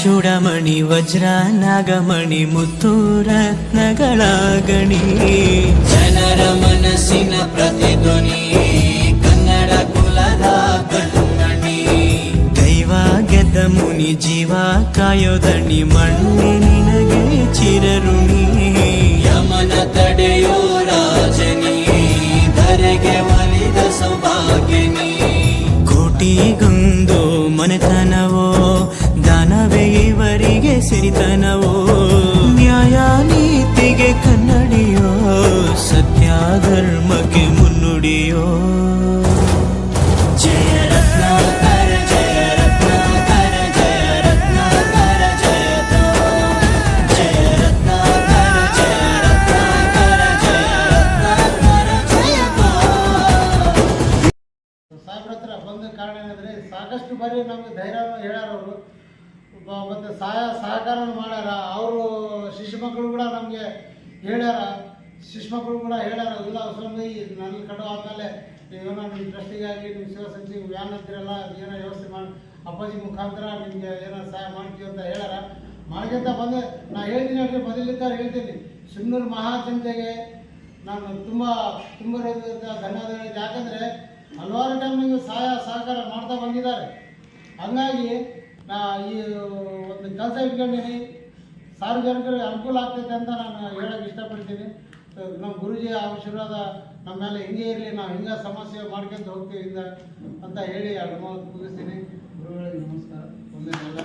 ಚೂಡಮಣಿ ವಜ್ರ ನಾಗಮಣಿ ಮುತ್ತು ರತ್ನಗಳ ಗಣಿ, ಜನರ ಮನಸ್ಸಿನ ಪ್ರತಿಧ್ವನಿ, ಕನ್ನಡ ಕುಲದ ಕಣ್ಣಣಿ. ದೈವ ಗೆದ್ದ ಮುನಿ ಜೀವ ಕಾಯೋದಣಿ, ಮಣ್ಣೆ ನಿನಗೆ ಚಿರಋಣಿ. ಯಮನ ತಡೆಯೋ ರಾಜನಿ, ಧರೆಗೆ ಒಲಿದ ಸೌಭಾಗ್ಯನಿ. ಕೋಟಿಗೊಂದು ಮನೆತನವೋ, ದಾನವೇ ಇವರಿಗೆ ಸಿರಿತನವೋ. ನ್ಯಾಯ ನೀತಿಗೆ ಕನ್ನಡಿಯೋ, ಸತ್ಯ ಧರ್ಮಕ್ಕೆ ಮುನ್ನುಡಿಯೋ. ಜಯ ರತ್ನಾಕರ ಜಯ ರತ್ನಾಕರ ಜಯ ರತ್ನಾಕರ ಜಯತೋ. ಜಯ ರತ್ನಾಕರ ಜಯ ರತ್ನಾಕರ ಜಯ ರತ್ನಾಕರ ಜಯತೋ. ಸಾಹೇಬ್ರ ಹತ್ರ ಬಂದ ಕಾರಣ ಏನಂದರೆ ಸಾಕಷ್ಟು ಬಾರಿ ನಮಗೆ ಧೈರ್ಯ ಹೇಳ್ಯಾರ ಅವರು, ಮತ್ತು ಸಹಕಾರ ಮಾಡ್ಯಾರ. ಅವರು ಶಿಶು ಮಕ್ಕಳು ಕೂಡ ನಮಗೆ ಹೇಳ್ಯಾರ, ಇಲ್ಲ ಸ್ವಾಮಿ ನನ್ನ ಕಡು ಆದಮೇಲೆ ಏನೋ ನಿಮ್ಮ ಟ್ರಸ್ಟಿಗಾಗಲಿ ನಿಮ್ಮ ಶಿವಸಂತಿ ವ್ಯಾನ್ ಅಂತಿರಲ್ಲ, ಏನೋ ವ್ಯವಸ್ಥೆ ಮಾಡಿ ಅಪ್ಪಾಜಿ ಮುಖಾಂತರ ನಿಮಗೆ ಏನೋ ಸಹಾಯ ಮಾಡ್ತೀವಿ ಅಂತ ಹೇಳ್ಯಾರ. ಮಾಡ್ಕೊಂತ ಬಂದೆ ನಾ ಹೇಳ್ತೀನಿ ಅಂದರೆ ಮೊದಲಿದ್ದ ಹೇಳ್ತೀನಿ, ಸಿಂಧೂರು ಮಹಾಜನತೆಗೆ ನಾನು ತುಂಬ ಧನ್ಯವಾದಗಳು. ಯಾಕಂದರೆ ಹಲವಾರು ಟೈಮ್ ನಿಮಗೆ ಸಹಕಾರ ಮಾಡ್ತಾ ಬಂದಿದ್ದಾರೆ. ಹಂಗಾಗಿ ನಾ ಈ ಒಂದು ಕೆಲಸ ಇಟ್ಕೊಂಡಿನಿ, ಸಾರ್ವಜನಿಕರಿಗೆ ಅನುಕೂಲ ಆಗ್ತೈತೆ ಅಂತ ನಾನು ಹೇಳೋಕ್ಕೆ ಇಷ್ಟಪಡ್ತೀನಿ. ನಮ್ಮ ಗುರುಜಿ ಆಶೀರ್ವಾದ ನಮ್ಮ ಮೇಲೆ ಹಿಂಗೆ ಇರಲಿ, ನಾವು ಹಿಂಗೆ ಸಮಸ್ಯೆ ಮಾಡ್ಕೊಂತ ಹೋಗ್ತೀವಿ ಅಂತ ಹೇಳಿ ಅನುಭವ ಮುಗಿಸ್ತೀನಿ. ಗುರುಗಳಿಗೆ ನಮಸ್ಕಾರ. ಒಂದೇ ಎಲ್ಲ